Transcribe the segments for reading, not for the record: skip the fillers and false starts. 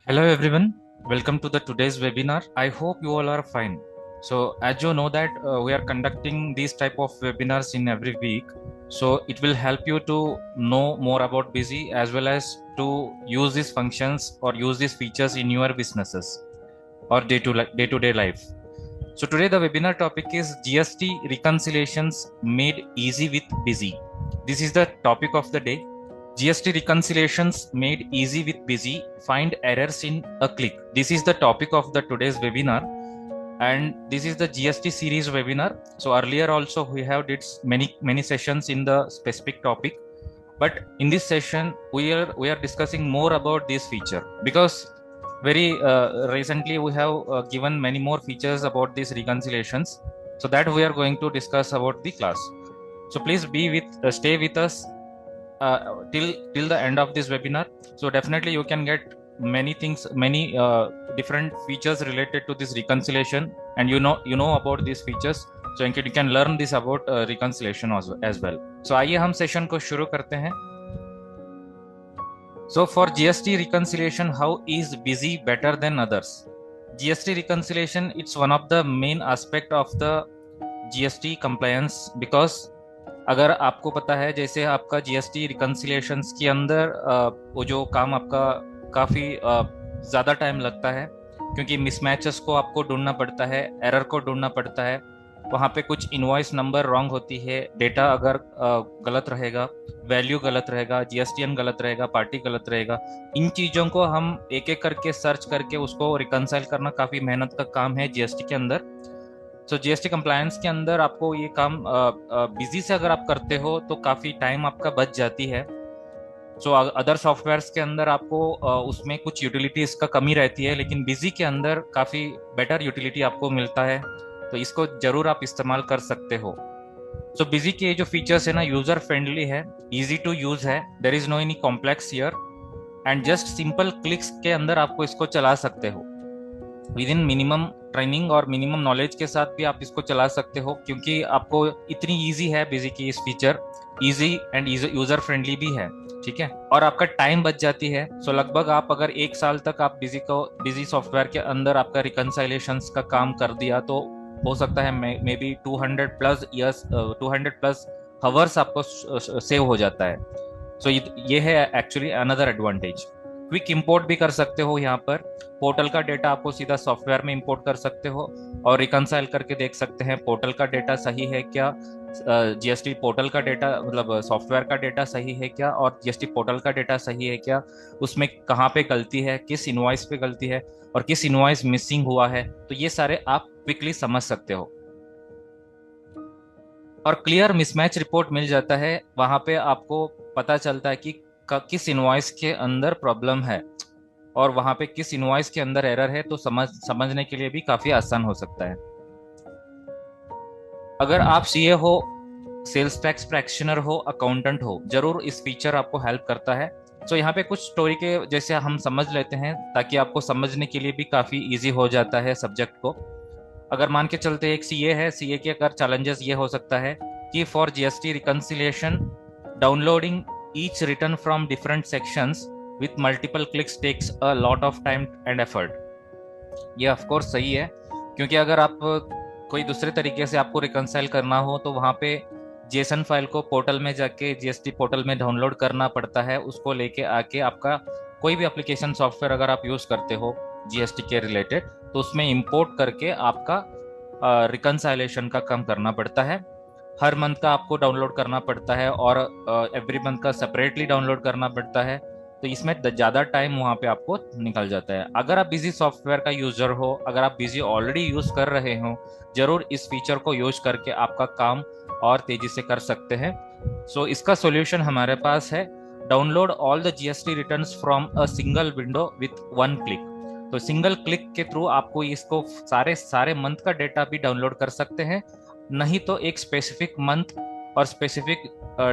Hello everyone, welcome to the today's webinar. I hope you all are fine. So as you know that we are conducting these type of webinars in every week. So it will help you to know more about Busy as well as to use these functions or use these features in your businesses or day-to-day life. So today the webinar topic is GST reconciliations made easy with Busy. This is the topic of the day. GST reconciliations made easy with Busy. Find errors in a click. This is the topic of the today's webinar, and this is the GST series webinar. So earlier also we have did many sessions in the specific topic, but in this session we are discussing more about this feature because very recently we have given many more features about these reconciliations. So that we are going to discuss about the class. So please stay with us till the end of this webinar. So definitely you can get many things, many different features related to this reconciliation, and you know about these features. So you can learn this about reconciliation as well. So आइए हम session को शुरू करते हैं. So for GST reconciliation, how is Busy better than others? GST reconciliation, it's one of the main aspect of the GST compliance because अगर आपको पता है जैसे आपका जीएसटी रिकंसिलिएशंस के अंदर वो जो काम आपका काफ़ी ज़्यादा टाइम लगता है क्योंकि मिसमैचेस को आपको ढूंढना पड़ता है, एरर को ढूंढना पड़ता है, वहाँ पे कुछ इनवॉइस नंबर रॉन्ग होती है, डेटा अगर गलत रहेगा, वैल्यू गलत रहेगा, जीएसटीएन गलत रहेगा, पार्टी गलत रहेगा, इन चीज़ों को हम एक एक करके सर्च करके उसको रिकंसाइल करना काफ़ी मेहनत का काम है जीएसटी के अंदर. सो जीएसटी कंप्लायंस के अंदर आपको ये काम बिजी से अगर आप करते हो तो काफ़ी टाइम आपका बच जाती है. सो अदर सॉफ्टवेयर्स के अंदर आपको उसमें कुछ यूटिलिटीज का कमी रहती है, लेकिन बिजी के अंदर काफ़ी बेटर यूटिलिटी आपको मिलता है, तो इसको जरूर आप इस्तेमाल कर सकते हो. सो बिजी के जो फीचर्स है ना, यूजर फ्रेंडली है, इजी टू यूज है, there is no any complex here, and just simple clicks के अंदर आपको इसको चला सकते हो. विद इन मिनिमम ट्रेनिंग और मिनिमम नॉलेज के साथ भी आप इसको चला सकते हो क्योंकि आपको इतनी इजी है बिजी की इस feature, easy and user friendly भी है, ठीक है, और आपका टाइम बच जाती है. सो लगभग आप अगर एक साल तक आप बिजी सॉफ्टवेयर के अंदर आपका रिकंसाइलेशंस का काम कर दिया तो हो सकता है may be 200 plus years 200 plus hours आपको सेव हो जाता है. सो ये है actually another advantage. Quick import भी कर सकते हो, यहाँ पर पोर्टल का डेटा आपको सीधा सॉफ्टवेयर में इंपोर्ट कर सकते हो और रिकंसाइल करके देख सकते हैं पोर्टल का डेटा सही है क्या, जीएसटी पोर्टल का डेटा मतलब सॉफ्टवेयर का डेटा सही है क्या, और जीएसटी पोर्टल का डेटा सही है क्या, उसमें कहाँ पे गलती है, किस इनवॉइस पे गलती है और किस इनवॉइस मिसिंग हुआ है, तो ये सारे आप क्विकली समझ सकते हो. और क्लियर मिसमैच रिपोर्ट मिल जाता है, वहां पे आपको पता चलता है कि किस इनवॉइस के अंदर प्रॉब्लम है और वहां पे किस इनवॉइस के अंदर एरर है, तो समझने के लिए भी काफी आसान हो सकता है. अगर आप सीए हो, सेल्स टैक्स प्रैक्टिशनर हो, अकाउंटेंट हो, जरूर इस फीचर आपको हेल्प करता है. तो यहाँ पे कुछ स्टोरी के जैसे हम समझ लेते हैं ताकि आपको समझने के लिए भी काफी इजी हो जाता है सब्जेक्ट को. अगर मान के चलते एक सीए है, सीए के अगर चैलेंजेस ये हो सकता है कि for GST reconciliation downloading each return from different sections with multiple clicks takes a lot of time and effort. ये ऑफ कोर्स सही है क्योंकि अगर आप कोई दूसरे तरीके से आपको रिकंसाइल करना हो तो वहाँ पे जेसन फाइल को पोर्टल में जाके जीएसटी पोर्टल में डाउनलोड करना पड़ता है, उसको लेके आके आपका कोई भी एप्लीकेशन सॉफ्टवेयर अगर आप यूज़ करते हो जीएसटी के रिलेटेड तो उसमें इंपोर्ट करके आपका रिकंसाइलेशन का काम करना पड़ता है. हर मंथ का आपको डाउनलोड करना पड़ता है और एवरी मंथ का सेपरेटली डाउनलोड करना पड़ता है, तो इसमें ज़्यादा टाइम वहाँ पे आपको निकल जाता है. अगर आप बिजी सॉफ्टवेयर का यूज़र हो, अगर आप बिजी ऑलरेडी यूज़ कर रहे हो, जरूर इस फीचर को यूज करके आपका काम और तेजी से कर सकते हैं. सो इसका सॉल्यूशन हमारे पास है. Download all the GST returns from a single window with one click. तो सिंगल क्लिक के थ्रू आपको इसको सारे मंथ का डेटा भी डाउनलोड कर सकते हैं, नहीं तो एक स्पेसिफिक मंथ और स्पेसिफिक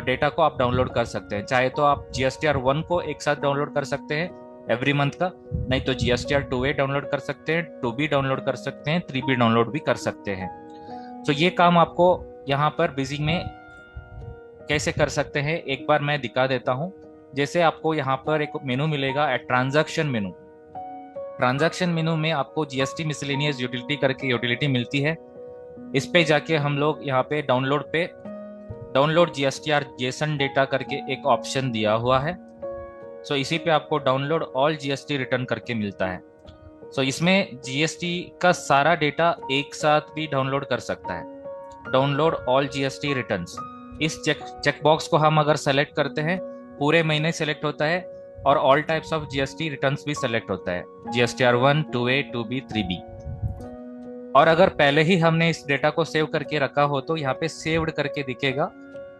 डेटा को आप डाउनलोड कर सकते हैं. चाहे तो आप जीएसटीआर 1 को एक साथ डाउनलोड कर सकते हैं एवरी मंथ का, नहीं तो जीएसटीआर 2A डाउनलोड कर सकते हैं, 2B डाउनलोड कर सकते हैं, 3B डाउनलोड भी कर सकते हैं. तो ये काम आपको यहाँ पर बिजी में कैसे कर सकते हैं एक बार मैं दिखा देता हूँ. जैसे आपको यहाँ पर एक मेनू मिलेगा, ट्रांजैक्शन मेनू. ट्रांजैक्शन मेनू में आपको जीएसटी मिसलेनियस यूटिलिटी करके यूटिलिटी मिलती है। इस पे जाके हम लोग यहाँ पे डाउनलोड जीएसटीआर जेसन डेटा करके एक ऑप्शन दिया हुआ है। सो इसी पे आपको डाउनलोड ऑल जीएसटी रिटर्न करके मिलता है। सो इसमें जीएसटी का सारा डेटा एक साथ भी डाउनलोड कर सकता है। डाउनलोड ऑल जीएसटी रिटर्न्स, इस चेक बॉक्स को हम अगर सेलेक्ट करते हैं, पूरे महीने सेलेक्ट होता है और all types of GST returns भी सेलेक्ट होता है, जीएसटीआर 1, 2A, 2B, 3B। और अगर पहले ही हमने इस डेटा को सेव करके रखा हो तो यहाँ पे सेव्ड करके दिखेगा।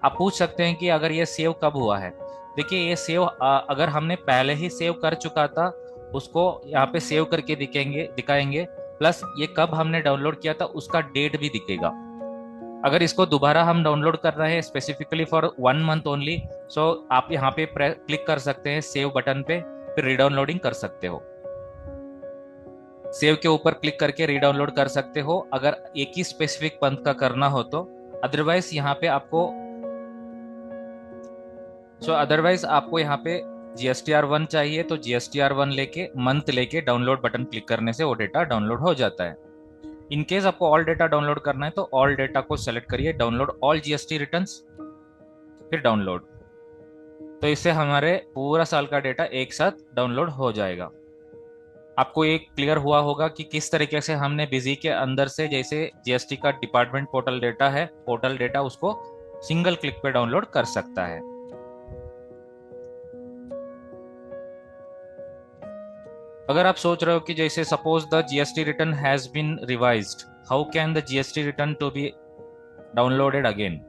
आप पूछ सकते हैं कि अगर ये सेव कब हुआ है। देखिए ये सेव अगर हमने पहले ही सेव कर चुका था उसको यहाँ पे सेव करके दिखाएंगे, प्लस ये कब हमने डाउनलोड किया था उसका डेट भी दिखेगा। अगर इसको दोबारा हम डाउनलोड कर रहे हैं स्पेसिफिकली फॉर 1 मंथ ओनली, सो आप यहाँ पे क्लिक कर सकते हैं सेव बटन पे, फिर रीडाउनलोडिंग कर सकते हो। सेव के ऊपर क्लिक करके रीडाउनलोड कर सकते हो अगर एक ही स्पेसिफिक मंथ का करना हो तो। अदरवाइज यहाँ पे आपको यहाँ पे जीएसटीआर 1 चाहिए तो जीएसटीआर 1 लेके मंथ लेके डाउनलोड बटन क्लिक करने से वो डेटा डाउनलोड हो जाता है। इन केस आपको ऑल डेटा डाउनलोड करना है तो ऑल डेटा को सेलेक्ट करिए, डाउनलोड ऑल जीएसटी रिटर्न्स, फिर डाउनलोड। तो इससे हमारे पूरा साल का डेटा एक साथ डाउनलोड हो जाएगा। आपको एक क्लियर हुआ होगा कि किस तरीके से हमने बिजी के अंदर से, जैसे जीएसटी का डिपार्टमेंट पोर्टल डेटा है, पोर्टल डेटा उसको सिंगल क्लिक पे डाउनलोड कर सकता है। अगर आप सोच रहे हो कि जैसे suppose the GST return has been revised, how can the GST return to be downloaded again.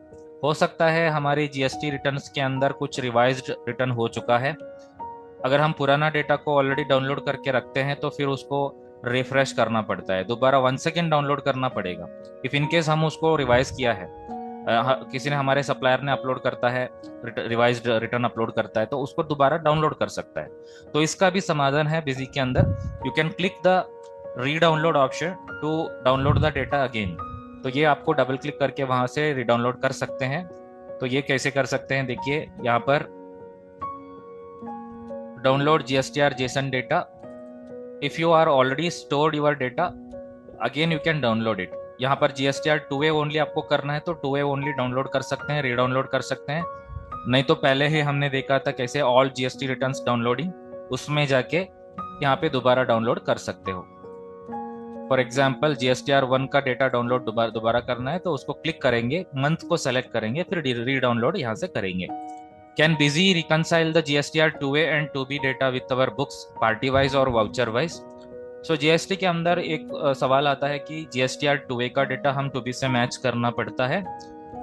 हो सकता है हमारी जीएसटी रिटर्न्स के अंदर कुछ रिवाइज्ड रिटर्न हो चुका है। अगर हम पुराना डेटा को ऑलरेडी डाउनलोड करके रखते हैं तो फिर उसको रिफ्रेश करना पड़ता है, दोबारा 1 सेकेंड डाउनलोड करना पड़ेगा। इफ इन केस हम उसको रिवाइज किया है, किसी ने हमारे सप्लायर ने अपलोड करता है, रिवाइज्ड रिटर्न अपलोड करता है, तो उसको दोबारा डाउनलोड कर सकता है। तो इसका भी समाधान है बिजी के अंदर। You can click the redownload option to download the data again. तो ये आपको डबल क्लिक करके वहां से रीडाउनलोड कर सकते हैं। तो ये कैसे कर सकते हैं, देखिए यहाँ पर download GSTR JSON data, if you are already stored your data again you can download it. यहाँ पर जीएसटीआर 2A ओनली आपको करना है तो 2A ओनली डाउनलोड कर सकते हैं, रीडाउनलोड कर सकते हैं। नहीं तो पहले ही हमने देखा था कैसे ऑल जीएसटी रिटर्न्स डाउनलोडिंग, उसमें जाके यहाँ पे दोबारा डाउनलोड कर सकते हो। फॉर एग्जाम्पल जीएसटीआर 1 का डेटा डाउनलोड दोबारा करना है तो उसको क्लिक करेंगे, मंथ को सेलेक्ट करेंगे, फिर रीडाउनलोड यहाँ से करेंगे। Can Busy reconcile the GSTR 2A and 2B data with our books party wise और voucher wise? So GST के अंदर एक सवाल आता है कि GSTR 2A का डेटा हम 2B से मैच करना पड़ता है।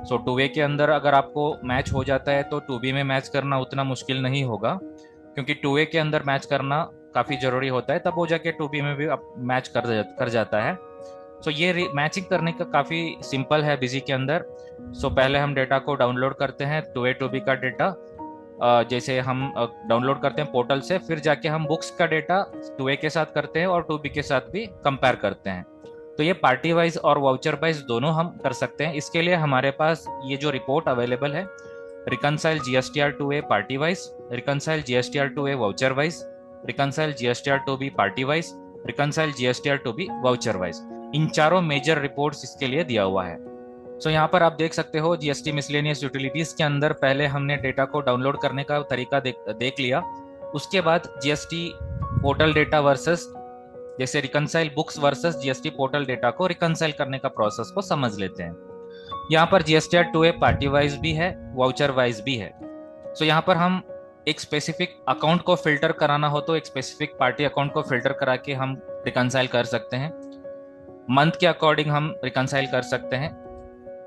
So 2A के अंदर अगर आपको मैच हो जाता है तो 2B में मैच करना उतना मुश्किल नहीं होगा, क्योंकि 2A के अंदर मैच करना काफ़ी ज़रूरी होता है, तब वो जाके 2B में भी मैच कर जाता है। सो ये मैचिंग करने का काफ़ी सिंपल है बिजी के अंदर। सो पहले हम डेटा को डाउनलोड करते हैं, 2A 2B का डेटा जैसे हम डाउनलोड करते हैं पोर्टल से, फिर जाके हम बुक्स का डेटा 2A के साथ करते हैं और 2B के साथ भी कंपेयर करते हैं। तो ये पार्टी वाइज और वाउचर वाइज दोनों हम कर सकते हैं। इसके लिए हमारे पास ये जो रिपोर्ट अवेलेबल है, reconcile GSTR 2A party wise, reconcile GSTR 2A voucher wise, reconcile GSTR 2B party wise, reconcile GSTR 2B voucher wise, इन चारों मेजर रिपोर्ट्स इसके लिए दिया हुआ है। सो यहाँ पर आप देख सकते हो जीएसटी मिसलेनियस यूटिलिटीज के अंदर पहले हमने डेटा को डाउनलोड करने का तरीका देख लिया। उसके बाद जीएसटी पोर्टल डेटा वर्सेस, जैसे reconcile books versus GST portal data को रिकनसाइल करने का प्रोसेस को समझ लेते हैं। यहाँ पर जीएसटीआर 2A पार्टी वाइज भी है, वाउचर वाइज भी है। सो यहाँ पर हम एक स्पेसिफिक अकाउंट को फिल्टर कराना हो तो एक स्पेसिफिक पार्टी अकाउंट को फिल्टर करा के हम रिकनसाइल कर सकते हैं। मंथ के अकॉर्डिंग हम रिकनसाइल कर सकते हैं,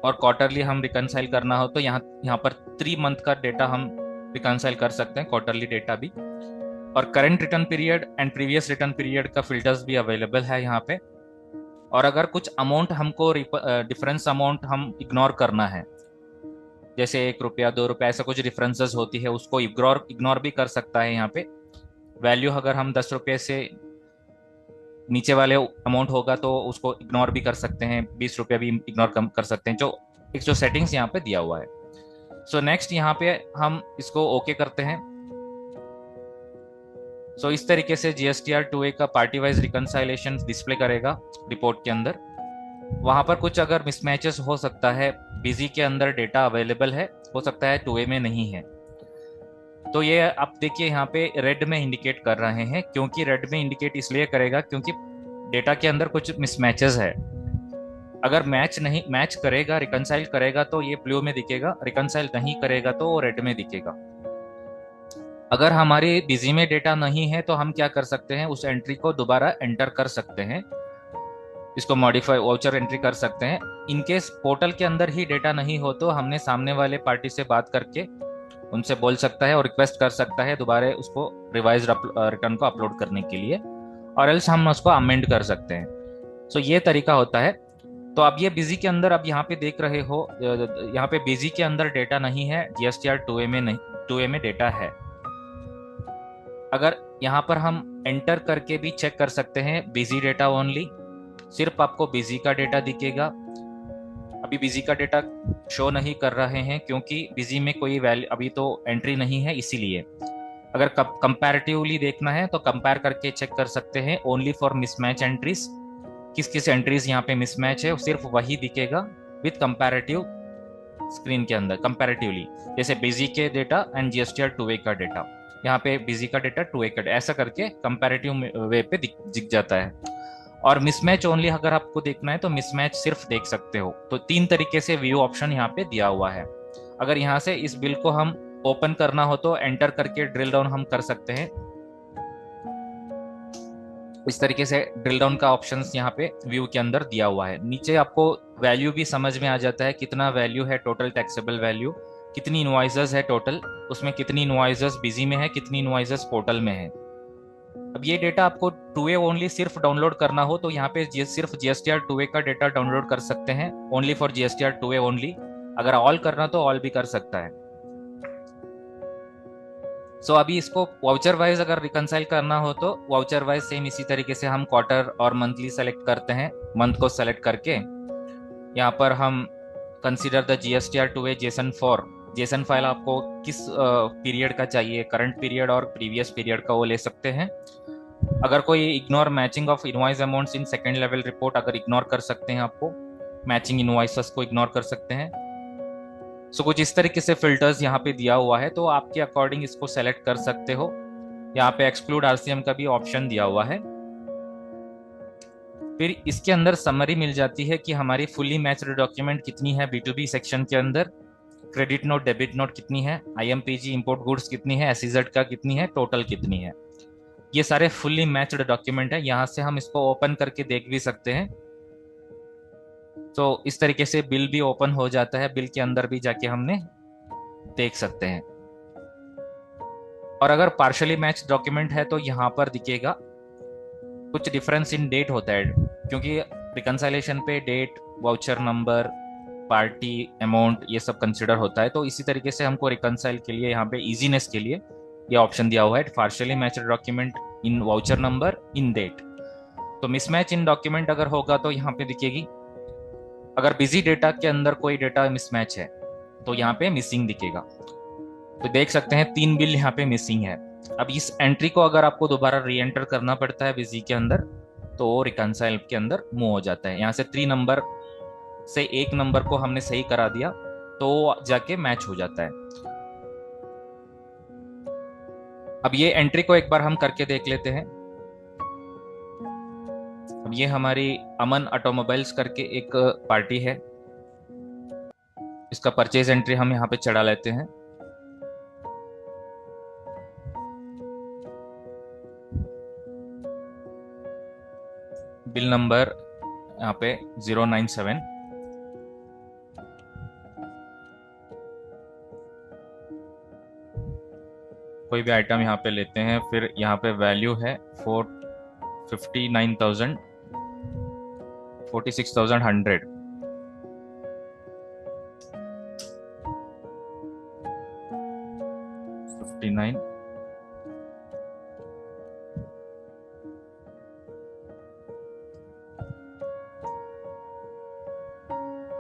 और क्वार्टरली हम रिकनसाइल करना हो तो यहाँ पर 3 मंथ का डेटा हम रिकनसाइल कर सकते हैं, क्वार्टरली डेटा भी। और current return period and previous return period का फिल्टर्स भी अवेलेबल है यहाँ पे। और अगर कुछ अमाउंट हमको डिफरेंस अमाउंट हम इग्नोर करना है, जैसे 1 रुपया 2 रुपया ऐसा कुछ डिफरेंसेस होती है, उसको इग्नोर भी कर सकता है। यहाँ पे वैल्यू अगर हम 10 रुपये से नीचे वाले अमाउंट होगा तो उसको इग्नोर भी कर सकते हैं, 20 रुपया भी इग्नोर कर सकते हैं, जो सेटिंग्स यहाँ पे दिया हुआ है। सो नेक्स्ट यहाँ पे हम इसको ओके करते हैं। सो इस तरीके से GSTR 2A का पार्टी वाइज रिकंसाइलेशन डिस्प्ले करेगा रिपोर्ट के अंदर। वहां पर कुछ अगर मिसमैचेस हो सकता है, बिजी के अंदर डेटा अवेलेबल है, हो सकता है 2A में नहीं है। तो ये आप देखिए यहाँ पे रेड में इंडिकेट कर रहे हैं, क्योंकि रेड में इंडिकेट इसलिए करेगा क्योंकि डेटा के अंदर कुछ मिसमैचेस है। अगर मैच करेगा, रिकंसाइल करेगा तो ये ब्लू में दिखेगा, रिकंसाइल नहीं करेगा तो वो रेड में दिखेगा। अगर हमारी बिजी में डेटा नहीं है तो हम क्या कर सकते हैं, उस एंट्री को दोबारा एंटर कर सकते हैं, इसको मॉडिफाई वाउचर एंट्री कर सकते हैं। इनकेस पोर्टल के अंदर ही डेटा नहीं हो तो हमने सामने वाले पार्टी से बात करके उनसे बोल सकता है और रिक्वेस्ट कर सकता है दोबारा उसको रिवाइज रिटर्न को अपलोड करने के लिए, और एल्स हम उसको अमेंड कर सकते हैं। सो ये तरीका होता है। तो अब ये बिजी के अंदर, अब यहाँ पे देख रहे हो, यहाँ पे बिजी के अंदर डेटा नहीं है, GSTR 2A में नहीं, 2A में डेटा है। अगर यहाँ पर हम एंटर करके भी चेक कर सकते हैं बिजी डेटा ओनली, सिर्फ आपको बिजी का डेटा दिखेगा। अभी बिजी का डेटा शो नहीं कर रहे हैं क्योंकि बिजी में कोई वैल्यू अभी तो एंट्री नहीं है, इसीलिए। अगर कंपैरेटिवली देखना है तो कंपेयर करके चेक कर सकते हैं ओनली फॉर मिसमैच एंट्रीज, किस किस एंट्रीज यहाँ पे मिसमैच है सिर्फ वही दिखेगा विथ कंपैरेटिव स्क्रीन के अंदर कंपैरेटिवली, जैसे बिजी के डेटा एंड GSTR 2A का डेटा, यहाँ पे बिजी का डेटा 2A का, ऐसा करके कंपैरेटिव वे पे दिख जाता है। और मिसमैच ओनली अगर आपको देखना है तो मिसमैच सिर्फ देख सकते हो। तो 3 तरीके से व्यू ऑप्शन यहाँ पे दिया हुआ है। अगर यहाँ से इस बिल को हम ओपन करना हो तो एंटर करके ड्रिल डाउन हम कर सकते हैं। इस तरीके से ड्रिल डाउन का ऑप्शंस यहाँ पे व्यू के अंदर दिया हुआ है। नीचे आपको वैल्यू भी समझ में आ जाता है, कितना वैल्यू है टोटल टैक्सेबल वैल्यू, कितनी इनवॉइसेस है टोटल, उसमें कितनी इनवॉइसेस बिजी में है, कितनी इनवॉइसेस पोर्टल में है। अब ये डेटा आपको 2A ओनली सिर्फ डाउनलोड करना हो तो यहाँ पे सिर्फ GSTR 2A का डेटा डाउनलोड कर सकते हैं, only for GSTR 2A only. अगर ऑल करना तो ऑल भी कर सकता है। सो अभी इसको वाउचर वाइज अगर रिकंसाइल करना हो तो वाउचर वाइज सेम इसी तरीके से हम क्वार्टर और मंथली सेलेक्ट करते हैं। मंथ को सेलेक्ट करके यहाँ पर हम consider the GSTR 2A JSON file आपको किस पीरियड का चाहिए, करंट पीरियड और प्रीवियस पीरियड का वो ले सकते हैं। अगर कोई ignore matching of invoice amounts in second level report, अगर इग्नोर कर सकते हैं, आपको मैचिंग इनवॉइसेस को इग्नोर कर सकते हैं। सो कुछ इस तरीके से फिल्टर्स यहाँ पे दिया हुआ है, तो आपके अकॉर्डिंग इसको सेलेक्ट कर सकते हो। यहाँ पे एक्सक्लूड RCM का भी ऑप्शन दिया हुआ है। फिर इसके अंदर समरी मिल जाती है कि हमारी फुली मैच्ड डॉक्यूमेंट कितनी है B2B सेक्शन के अंदर, क्रेडिट नोट डेबिट नोट कितनी है, IMPG इंपोर्ट गुड्स कितनी है, SEZ का कितनी है, टोटल कितनी है। ये सारे फुल्ली मैच्ड डॉक्यूमेंट है। यहाँ से हम इसको ओपन करके देख भी सकते हैं। तो इस तरीके से बिल भी ओपन हो जाता है, बिल के अंदर भी जाके हमने देख सकते हैं। और अगर पार्शली मैच डॉक्यूमेंट है तो यहाँ पर दिखेगा कुछ डिफरेंस इन डेट होता है, क्योंकि रिकंसाइलेशन पे date, voucher number, party, amount, ये सब कंसिडर होता है। तो इसी तरीके से हमको रिकंसाइल के लिए यहाँ पे इजीनेस के लिए ये ऑप्शन दिया हुआ है, partially matched document in voucher number in date. तो मिसमैच इन डॉक्यूमेंट अगर होगा तो यहाँ पे दिखेगी। अगर बिजी डेटा के अंदर कोई डेटा मिसमैच है तो यहाँ पे मिसिंग दिखेगा। तो देख सकते हैं 3 बिल यहाँ पे मिसिंग है। अब इस एंट्री को अगर आपको दोबारा री एंटर करना पड़ता है बिजी के अंदर तो वो रिकंसाइल के अंदर मूव हो जाता है। यहाँ से 3 नंबर से 1 नंबर को हमने सही करा दिया तो जाके मैच हो जाता है। अब ये एंट्री को एक बार हम करके देख लेते हैं। अब ये हमारी अमन ऑटोमोबाइल्स करके एक पार्टी है, इसका परचेज एंट्री हम यहाँ पे चढ़ा लेते हैं। बिल नंबर यहाँ पे 097। कोई भी आइटम यहाँ पे लेते हैं, फिर यहाँ पे वैल्यू है 59,000 46,100। $59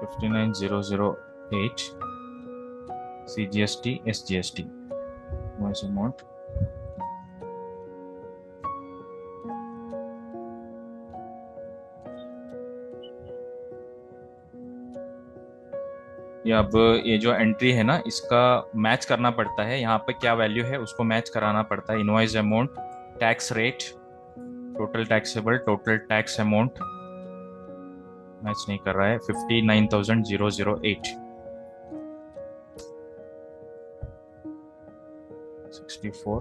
59,008 CGST SGST noise amount ये अब ये जो एंट्री है ना, इसका मैच करना पड़ता है, यहाँ पे क्या वैल्यू है उसको मैच कराना पड़ता है। Invoice amount, tax rate, total taxable, total tax amount match नहीं कर रहा है। 59,008, 64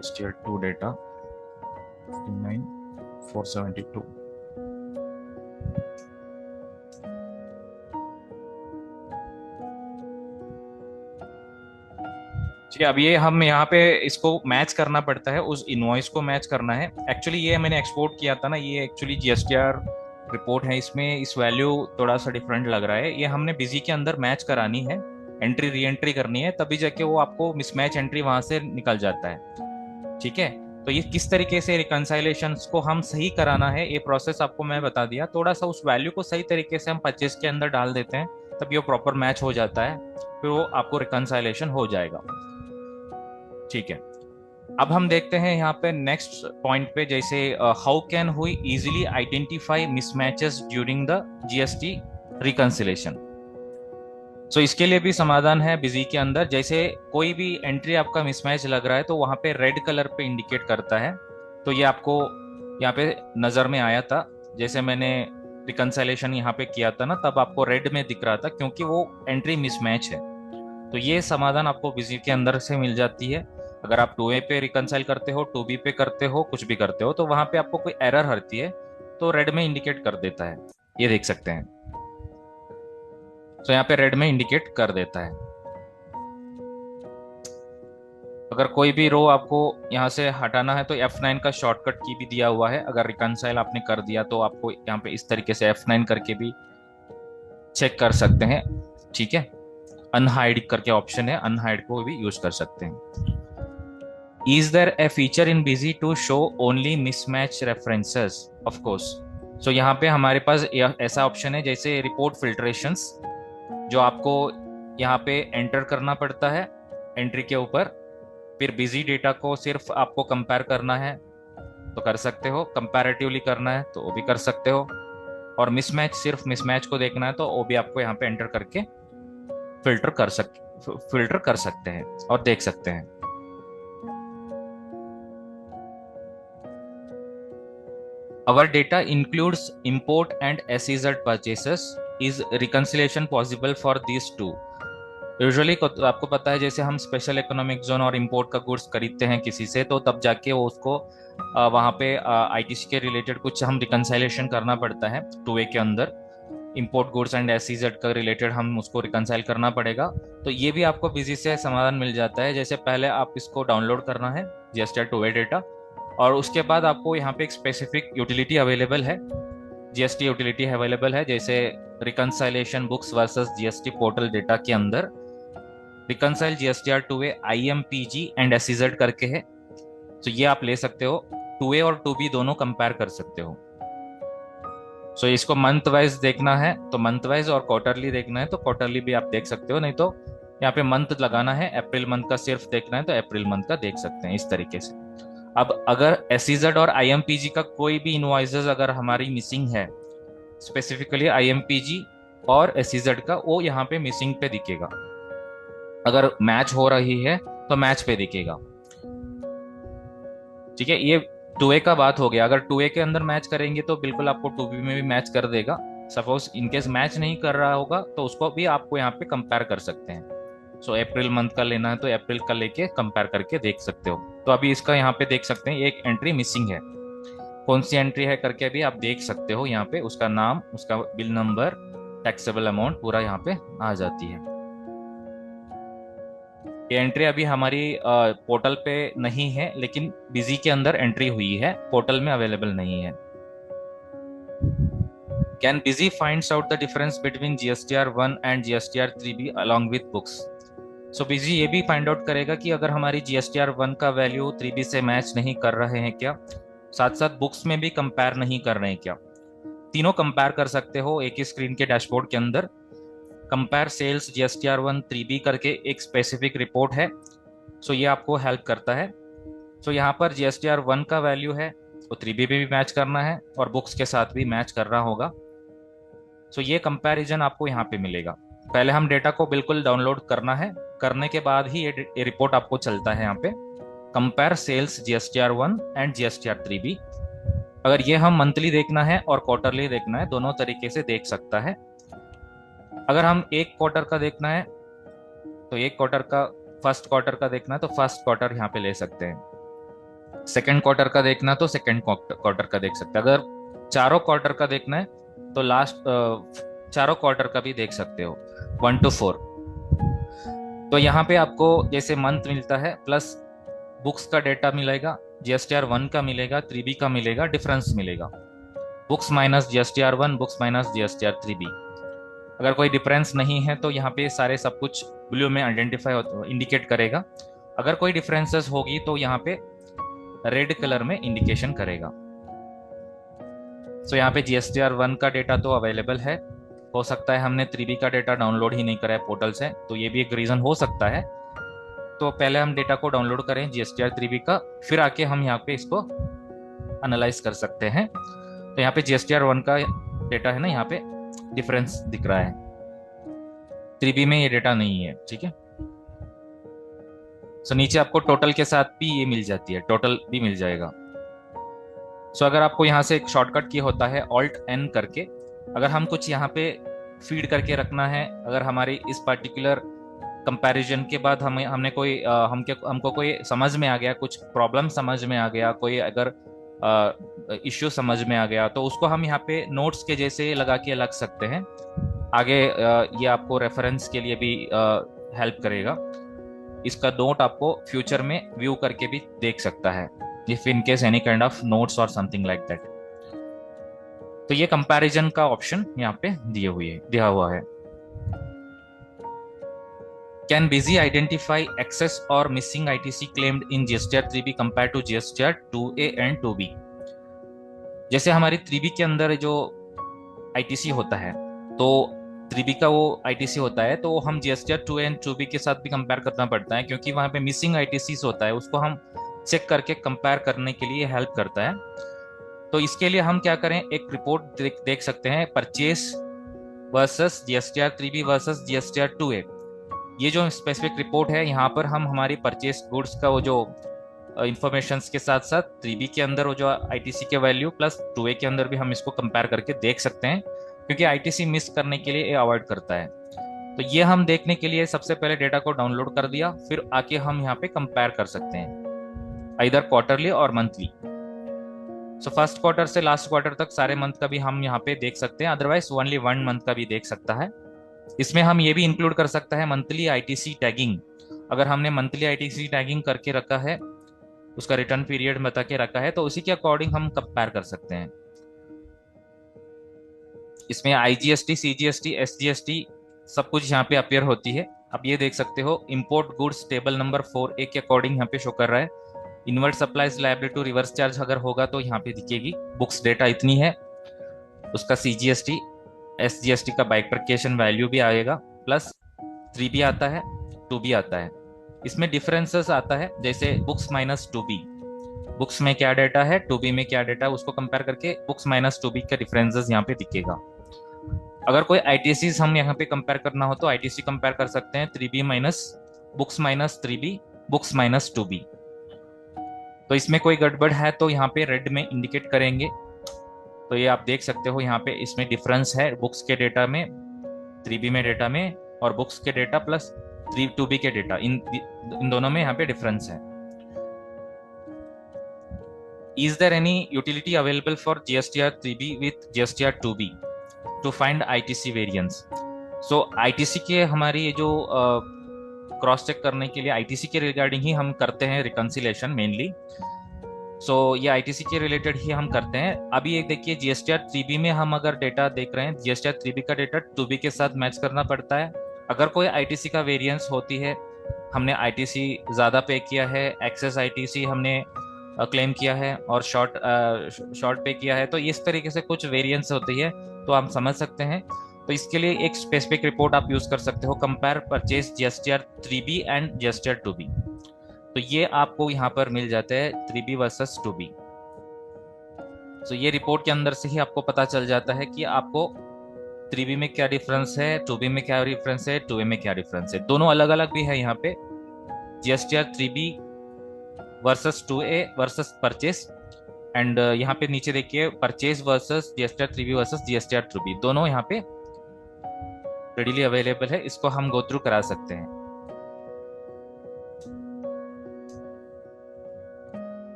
STR2 डेटा 59,472। ठीक है, अब ये हम यहाँ पे इसको मैच करना पड़ता है, उस इनवॉइस को मैच करना है। एक्चुअली ये मैंने एक्सपोर्ट किया था ना, ये एक्चुअली जीएसटीआर रिपोर्ट है, इसमें इस वैल्यू थोड़ा सा डिफरेंट लग रहा है। ये हमने बिजी के अंदर मैच करानी है, एंट्री री एंट्री करनी है, तभी जाके वो आपको मिसमैच एंट्री वहां से निकल जाता है। ठीक है, तो ये किस तरीके से रिकंसाइलेशन को हम सही कराना है, ये प्रोसेस आपको मैं बता दिया। थोड़ा सा उस वैल्यू को सही तरीके से हम 25 के अंदर डाल देते हैं, तब ये प्रॉपर मैच हो जाता है, फिर वो आपको रिकंसाइलेशन हो जाएगा। ठीक है, अब हम देखते हैं यहाँ पे नेक्स्ट पॉइंट पे, जैसे how can we easily identify mismatches during the GST reconciliation. So इसके लिए भी समाधान है बिजी के अंदर। जैसे कोई भी एंट्री आपका मिसमैच लग रहा है तो वहां पे रेड कलर पे इंडिकेट करता है, तो ये आपको यहाँ पे नजर में आया था। जैसे मैंने रिकंसिलेशन यहाँ पे किया था ना, तब आपको रेड में दिख रहा था क्योंकि वो एंट्री मिसमैच है। तो ये समाधान आपको बिजी के अंदर से मिल जाती है। अगर आप 2A पे रिकंसाइल करते हो, 2B पे करते हो, कुछ भी करते हो, तो वहां पे आपको कोई एरर आती है तो रेड में इंडिकेट कर देता है, ये देख सकते हैं। तो यहाँ पे रेड में इंडिकेट कर देता है। अगर कोई भी रो आपको यहाँ से हटाना है तो F9 का शॉर्टकट की भी दिया हुआ है। अगर रिकंसाइल आपने कर दिया तो आपको यहाँ पे इस तरीके से F9 करके भी चेक कर सकते हैं। ठीक है, अनहाइड करके ऑप्शन है, अनहाइड को भी यूज कर सकते हैं। Is there a feature in Busy to show only mismatch references? Of course. So यहाँ पे हमारे पास ऐसा ऑप्शन है जैसे रिपोर्ट फिल्ट्रेशंस, जो आपको यहाँ पे एंटर करना पड़ता है एंट्री के ऊपर। फिर बिजी डेटा को सिर्फ आपको कंपेयर करना है तो कर सकते हो, कंपैरेटिवली करना है तो वो भी कर सकते हो, और मिसमैच सिर्फ मिसमैच को देखना है तो वो भी आपको यहाँ पे एंटर करके फिल्टर कर सकते हैं और देख सकते हैं। Our data includes import and SEZ purchases. Is reconciliation possible for these two? Usually आपको पता है, जैसे हम स्पेशल इकोनॉमिक जोन और इंपोर्ट का गुड्स खरीदते हैं किसी से, तो तब जाके वो उसको वहाँ पे आईटीसी के रिलेटेड कुछ हम रिकंसाइलेशन करना पड़ता है 2A के अंदर। इंपोर्ट गुड्स एंड SEZ का रिलेटेड हम उसको रिकंसाइल करना पड़ेगा। तो ये भी आपको बिजी से समाधान मिल जाता है। जैसे पहले आप इसको डाउनलोड करना है जीएसटीआर 2A डेटा, और उसके बाद आपको यहाँ पे एक स्पेसिफिक यूटिलिटी अवेलेबल है, जीएसटी यूटिलिटी अवेलेबल है। जैसे reconciliation books versus GST portal data के अंदर reconcile GSTR 2A IMPG and SEZ करके है, तो ये आप ले सकते हो। 2A और 2B दोनों कंपेयर कर सकते हो। सो इसको मंथ वाइज देखना है तो मंथ वाइज, और क्वार्टरली देखना है तो क्वार्टरली भी आप देख सकते हो। नहीं तो यहाँ पे मंथ लगाना है, अप्रैल मंथ का सिर्फ देखना है तो अप्रैल मंथ का देख सकते हैं इस तरीके से। अब अगर SEZ और IMPG का कोई भी इनवॉइसेस अगर हमारी मिसिंग है, स्पेसिफिकली IMPG और SEZ का, वो यहाँ पे मिसिंग पे दिखेगा। अगर मैच हो रही है तो मैच पे दिखेगा। ठीक है, ये 2A का बात हो गया। अगर 2A के अंदर मैच करेंगे तो बिल्कुल आपको 2B में भी मैच कर देगा। सपोज इनकेस मैच नहीं कर रहा होगा तो उसको भी आपको यहाँ पे कंपेयर कर सकते हैं। सो अप्रैल मंथ का लेना है तो अप्रैल का लेके कंपेयर करके देख सकते हो। तो अभी इसका यहाँ पे देख सकते हैं एक एंट्री मिसिंग है, कौन सी एंट्री है करके भी आप देख सकते हो। यहाँ पे उसका नाम, उसका बिल नंबर, टैक्सेबल अमाउंट पूरा यहाँ पे आ जाती है। ये एंट्री अभी हमारी पोर्टल पे नहीं है, लेकिन बिजी के अंदर एंट्री हुई है, पोर्टल में अवेलेबल नहीं है। Can busy finds out the difference between GSTR 1 and GSTR 3B along with books. So busy ये भी फाइंड आउट करेगा कि अगर हमारी GSTR 1 का वैल्यू 3B से मैच नहीं कर रहे हैं क्या, साथ साथ बुक्स में भी कंपेयर नहीं कर रहे हैं क्या। तीनों कंपेयर कर सकते हो एक ही स्क्रीन के डैशबोर्ड के अंदर। कंपेयर सेल्स GSTR 1 3B करके एक स्पेसिफिक रिपोर्ट है, सो ये आपको हेल्प करता है। सो यहाँ पर GSTR 1 का वैल्यू है वो 3B में भी मैच करना है और बुक्स के साथ भी मैच कर रहा होगा। सो ये कंपैरिजन आपको यहाँ पे मिलेगा। पहले हम डेटा को बिल्कुल डाउनलोड करना है, करने के बाद ही ये रिपोर्ट आपको चलता है यहाँ पे, compare sales GSTR1 and GSTR3B। अगर ये हम मंथली देखना है और क्वार्टरली देखना है, दोनों तरीके से देख सकता है। अगर हम एक क्वार्टर का देखना है तो एक क्वार्टर का, फर्स्ट क्वार्टर का देखना है तो फर्स्ट क्वार्टर यहाँ पे ले सकते हैं। सेकंड क्वार्टर का देखना तो सेकंड क्वार्टर का देख सकते हैं। अगर चारों क्वार्टर का देखना है तो लास्ट चारों क्वार्टर का भी देख सकते हो, 1 to 4। तो यहाँ पे आपको जैसे मंथ मिलता है प्लस बुक्स का डेटा मिलेगा, GSTR1 का मिलेगा, 3B का मिलेगा, डिफरेंस मिलेगा, books minus GSTR1, books minus GSTR3B। अगर कोई डिफरेंस नहीं है तो यहाँ पे सारे सब कुछ ब्लू में आइडेंटिफाई इंडिकेट करेगा। अगर कोई डिफरेंसेस होगी तो यहाँ पे रेड कलर में इंडिकेशन करेगा। सो यहाँ पे GSTR1 का डेटा तो अवेलेबल है, हो सकता है हमने 3B का डेटा डाउनलोड ही नहीं करा है पोर्टल से, तो ये भी एक रीजन हो सकता है। तो पहले हम डेटा को डाउनलोड करें GSTR3B का, फिर आके हम यहाँ पे इसको एनालाइज कर सकते हैं। तो यहाँ पे GSTR1 का डेटा है ना, यहाँ पे डिफरेंस दिख रहा है, 3B में ये डेटा नहीं है, ठीक है। सो नीचे आपको टोटल के साथ भी ये मिल जाती है, टोटल भी मिल जाएगा। सो अगर आपको यहाँ से एक शॉर्टकट की होता है Alt-N करके, अगर हम कुछ यहाँ पे फीड करके रखना है, अगर हमारी इस पर्टिकुलर कंपैरिजन के बाद हमने कोई हमको कोई समझ में आ गया, कुछ प्रॉब्लम समझ में आ गया, कोई अगर इश्यू समझ में आ गया, तो उसको हम यहाँ पे नोट्स के जैसे लगा के रख सकते हैं। आगे ये आपको रेफरेंस के लिए भी हेल्प करेगा। इसका नोट आपको फ्यूचर में व्यू करके भी देख सकता है, if in case any kind of notes और समथिंग लाइक दैट। तो ये कंपैरिजन का ऑप्शन यहाँ पे दिया हुआ है। Can BUSY identify excess or missing ITC claimed in GSTR3B compared to GSTR2A and 2B? जैसे हमारी 3B के अंदर जो ITC होता है, तो 3B का वो ITC होता है, तो हम GSTR2A and 2B के साथ भी कंपेयर करना पड़ता है, क्योंकि वहाँ पे मिसिंग ITCs होता है, उसको हम चेक करके कंपेयर करने के लिए हेल्प करता है। तो इसके लिए हम क्या करें, एक रिपोर्ट देख सकते हैं, purchase versus GSTR3B versus GSTR2A। ये जो स्पेसिफिक रिपोर्ट है, यहाँ पर हम हमारी परचेस गुड्स का वो जो इंफॉर्मेशन के साथ साथ 3B के अंदर वो जो ITC के वैल्यू प्लस 2A के अंदर भी हम इसको कंपेयर करके देख सकते हैं, क्योंकि ITC मिस करने के लिए ये अवॉइड करता है। तो ये हम देखने के लिए सबसे पहले डेटा को डाउनलोड कर दिया, फिर आके हम यहाँ पे कंपेयर कर सकते हैं इधर क्वार्टरली और मंथली। सो फर्स्ट क्वार्टर से लास्ट क्वार्टर तक सारे मंथ का भी हम यहाँ पे देख सकते हैं, अदरवाइज ओनली 1 मंथ का भी देख सकता है। इसमें हम ये भी इंक्लूड कर सकता है मंथली ITC टैगिंग। अगर हमने मंथली ITC टैगिंग करके रखा है, उसका रिटर्न पीरियड बता के रखा है, तो उसी के अकॉर्डिंग हम कंपेयर कर सकते हैं। इसमें IGST, CGST, SGST सब कुछ यहाँ पे अपियर होती है। आप ये देख सकते हो, import goods table number 4A के अकॉर्डिंग यहाँ पे शो कर रहा है। Inward supplies liability to reverse charge अगर होगा तो यहाँ पे दिखेगी, बुक्स डेटा इतनी है, उसका CGST, SGST का बाइफरकेशन वैल्यू भी आएगा, प्लस 3B आता है, 2B आता है। इसमें डिफरेंसेस आता है, जैसे बुक्स माइनस 2B, बुक्स में क्या डेटा है, 2B में क्या डेटा है, उसको कंपेयर करके बुक्स माइनस 2B का डिफरेंसेस यहाँ पे दिखेगा। अगर कोई ITCs हम यहाँ पे कंपेयर करना हो तो ITC कंपेयर कर सकते हैं, 3B minus books minus 3B, books minus 2B। तो इसमें कोई गड़बड़ है तो यहाँ पे रेड में इंडिकेट करेंगे। तो ये आप देख सकते हो, यहाँ पे इसमें डिफरेंस है बुक्स के डेटा में, 3B में डेटा में, और बुक्स के डेटा प्लस 2B के डेटा, इन दोनों में यहाँ पे डिफरेंस है। Is there any utility available for GSTR3B with GSTR2B to find ITC variance? So ITC के हमारी ये जो क्रॉस चेक करने के लिए ITC के रिगार्डिंग ही हम करते हैं रिकंसिलेशन मेनली। सो ये ITC के रिलेटेड ही हम करते हैं। अभी एक देखिए, GSTR3B में हम अगर डेटा देख रहे हैं, GSTR3B का डेटा 2B के साथ मैच करना पड़ता है। अगर कोई ITC का वेरिएंस होती है, हमने ITC ज़्यादा पे किया है, एक्सेस ITC हमने क्लेम किया है और शॉर्ट पे किया है, तो इस तरीके से कुछ वेरिएंस होती है, तो आप समझ सकते हैं। तो इसके लिए एक स्पेसिफिक रिपोर्ट आप यूज़ कर सकते हो, compare purchase GSTR3B and GSTR2B। तो ये आपको यहाँ पर मिल जाता है 3B वर्सेस 2B। तो ये रिपोर्ट के अंदर से ही आपको पता चल जाता है कि आपको 3B में क्या डिफरेंस है, 2B में क्या डिफरेंस है, 2A में क्या डिफरेंस है, दोनों अलग अलग भी है यहाँ पे। GSTR 3B versus 2A versus purchase, and यहाँ पे नीचे देखिए purchase versus GSTR 3B versus GSTR 2B, दोनों यहाँ पे रेडीली अवेलेबल है, इसको हम गो थ्रू करा सकते हैं।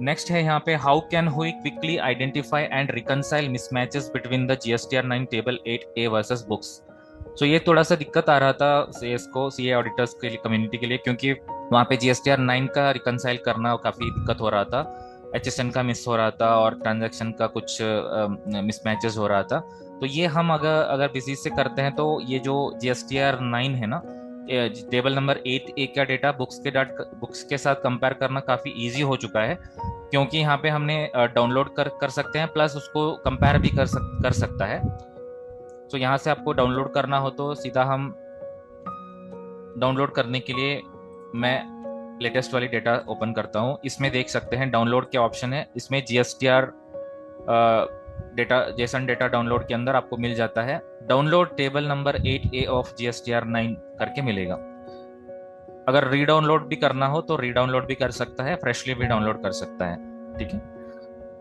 नेक्स्ट है यहाँ पे how can we quickly identify and reconcile mismatches between the GSTR 9 table 8A versus books. So ये थोड़ा सा दिक्कत आ रहा था सीएस को, सीए ऑडिटर्स के लिए, कम्युनिटी के लिए, क्योंकि वहाँ पे GSTR 9 का रिकनसाइल करना काफ़ी दिक्कत हो रहा था, HSN का मिस हो रहा था और ट्रांजैक्शन का कुछ मिसमैचेस हो रहा था। तो ये हम अगर अगर बिजी से करते हैं तो ये जो GSTR 9 है ना, टेबल नंबर 8A का डेटा बुक्स के साथ कंपेयर करना काफ़ी इजी हो चुका है, क्योंकि यहाँ पे हमने डाउनलोड कर सकते हैं, प्लस उसको कंपेयर भी कर सकता है। तो यहाँ से आपको डाउनलोड करना हो तो सीधा हम डाउनलोड करने के लिए मैं लेटेस्ट वाली डेटा ओपन करता हूँ। इसमें देख सकते हैं डाउनलोड के ऑप्शन है, इसमें GSTR data, Jason data download के अंदर आपको मिल जाता है, download table number 8A of GSTR 9 करके मिलेगा। अगर रीडाउनलोड भी करना हो तो रीडाउनलोड भी कर सकता है, फ्रेशली भी डाउनलोड कर सकता है। ठीक है,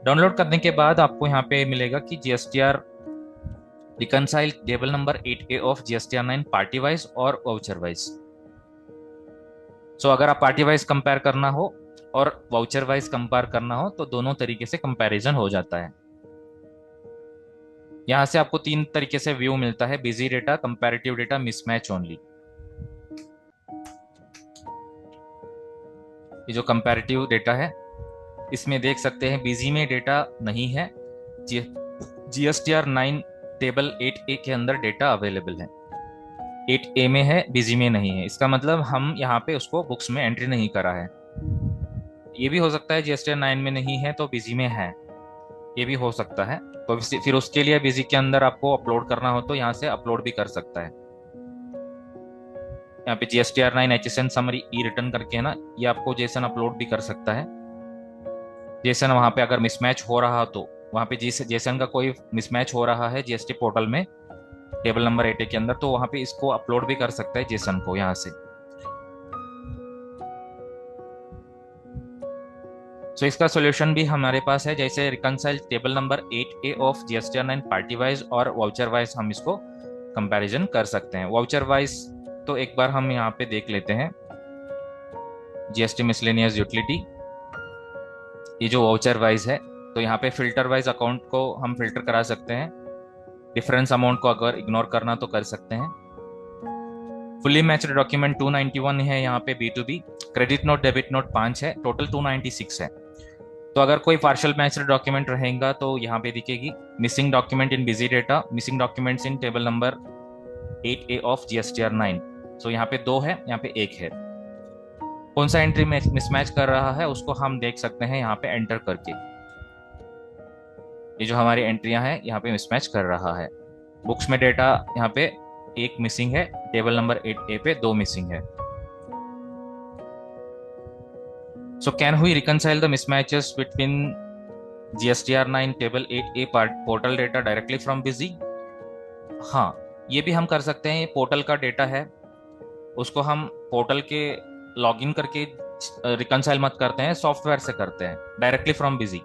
डाउनलोड करने के बाद आपको यहाँ पे मिलेगा कि GSTR reconcile table number 8A of GSTR 9 party wise और वाउचर वाइज। सो अगर आप पार्टी वाइज कंपेयर करना हो और वाउचर वाइज कंपेयर करना हो तो दोनों तरीके से कंपैरिजन हो जाता है। यहां से आपको 3 तरीके से व्यू मिलता है, busy data, comparative data, mismatch only. ये जो कंपैरेटिव डेटा है इसमें देख सकते हैं बिजी में डेटा नहीं है, GSTR 9 टेबल 8A के अंदर डेटा अवेलेबल है, 8A में है, बिजी में नहीं है। इसका मतलब हम यहाँ पे उसको बुक्स में एंट्री नहीं करा है। ये भी हो सकता है GSTR 9 में नहीं है तो बिजी में है, ये भी हो सकता है। तो फिर उसके लिए बिजी के अंदर आपको अपलोड करना हो तो यहाँ से अपलोड भी कर सकता है। यहाँ पे GSTR 9 HSN समरी ई रिटर्न करके है ना, ये आपको जेसन अपलोड भी कर सकता है। जेसन वहाँ पे अगर मिसमैच हो रहा तो वहाँ पे जेसन का कोई मिसमैच हो रहा है GST पोर्टल में टेबल नंबर 8A के अंदर, तो वहाँ पे इसको अपलोड भी कर सकता है जेसन को यहाँ से। सो इसका सॉल्यूशन भी हमारे पास है, जैसे reconcile table number 8A of GSTR 9 party wise और वाउचर वाइज हम इसको कंपैरिजन कर सकते हैं। वाउचर वाइज तो एक बार हम यहाँ पे देख लेते हैं, GST मिसलेनियस यूटिलिटी, ये जो वाउचर वाइज है, तो यहाँ पे फिल्टर वाइज अकाउंट को हम फिल्टर करा सकते हैं, डिफरेंस अमाउंट को अगर इग्नोर करना तो कर सकते हैं। फुली मैच्ड डॉक्यूमेंट 291 है यहाँ पे B2B, credit note debit note 5 है, टोटल 296 है। तो अगर कोई पार्शियल मैच्ड डॉक्यूमेंट रहेगा तो यहाँ पे दिखेगी missing document in busy data, missing documents in table number 8A of GSTR 9। सो यहाँ पे 2 है, यहाँ पे 1 है। कौन सा एंट्री मिसमैच कर रहा है उसको हम देख सकते हैं यहाँ पे एंटर करके। ये जो हमारी एंट्रियां हैं यहाँ पे मिसमैच कर रहा है। बुक्स में डेटा यहाँ पे 1 मिसिंग है, टेबल नंबर 8A पे 2 मिसिंग है। So can we reconcile the mismatches between GSTR 9 table 8A portal data directly from busy? हाँ, ये भी हम कर सकते हैं। ये पोर्टल का डेटा है, उसको हम पोर्टल के लॉगिन करके रिकनसाइल मत करते हैं, सॉफ्टवेयर से करते हैं directly from busy.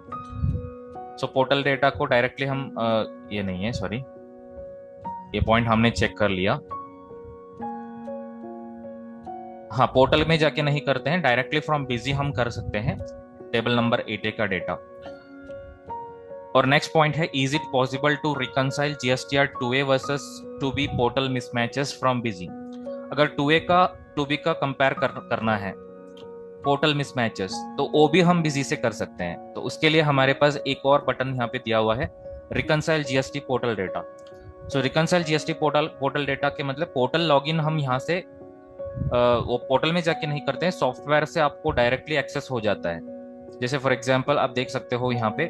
So portal data को डायरेक्टली हम ये नहीं है, सॉरी, ये पॉइंट हमने चेक कर लिया। हाँ, पोर्टल में जाके नहीं करते हैं, डायरेक्टली फ्रॉम बिजी हम कर सकते हैं टेबल नंबर 8A का डेटा। और नेक्स्ट पॉइंट है, is it possible to reconcile GSTR 2A versus 2B portal mismatches from Busy. अगर 2A का 2B का कंपेयर करना है पोर्टल मिसमैचेस, तो वो भी हम बिजी से कर सकते हैं। तो उसके लिए हमारे पास एक और बटन यहाँ पे दिया हुआ है, रिकनसाइल GST पोर्टल डेटा। सो रिकनसाइल GST पोर्टल डेटा के मतलब पोर्टल लॉगिन हम यहाँ से वो पोर्टल में जाके नहीं करते हैं, सॉफ्टवेयर से आपको डायरेक्टली एक्सेस हो जाता है। जैसे फॉर एग्जांपल आप देख सकते हो यहाँ पे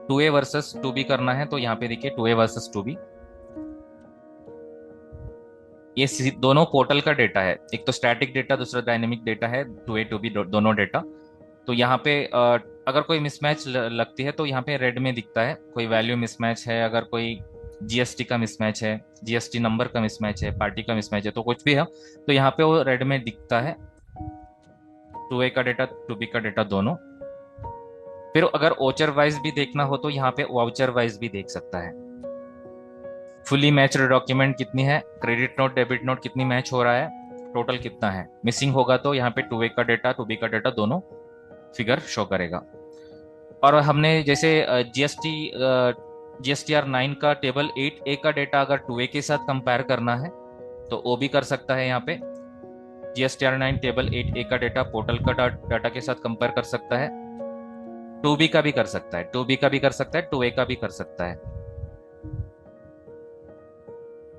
2A वर्सेस 2B करना है, तो यहाँ पे देखिए 2A वर्सेस 2B, ये दोनों पोर्टल का डेटा है। एक तो स्टैटिक डेटा, दूसरा डायनेमिक डेटा है, 2A 2B दोनों डेटा। तो यहाँ पे अगर कोई मिसमैच लगती है तो यहाँ पे रेड में दिखता है, कोई वैल्यू मिसमैच है, अगर कोई जीएसटी का मिसमैच है, जीएसटी नंबर का मिसमैच है, पार्टी का मिसमैच है, तो कुछ भी है तो यहाँ पे वो रेड में दिखता है, 2A का डेटा 2B का डेटा दोनों। फिर अगर ओचर वाइज भी देखना हो तो यहाँ पे वाउचर वाइज भी देख सकता है। फुली मैच्ड डॉक्यूमेंट कितनी है, क्रेडिट नोट डेबिट नोट कितनी मैच हो रहा है, टोटल कितना है, मिसिंग होगा तो यहाँ पे 2A का डेटा 2B का डेटा दोनों फिगर शो करेगा। और हमने जैसे GSTR 9 का टेबल 8A का डेटा अगर 2A के साथ कंपेयर करना है तो वो भी कर सकता है। यहाँ पे GSTR 9 टेबल 8A का डेटा पोर्टल का डाटा के साथ कंपेयर कर सकता है, 2B का भी कर सकता है, 2B का भी कर सकता है, 2A का भी कर सकता है।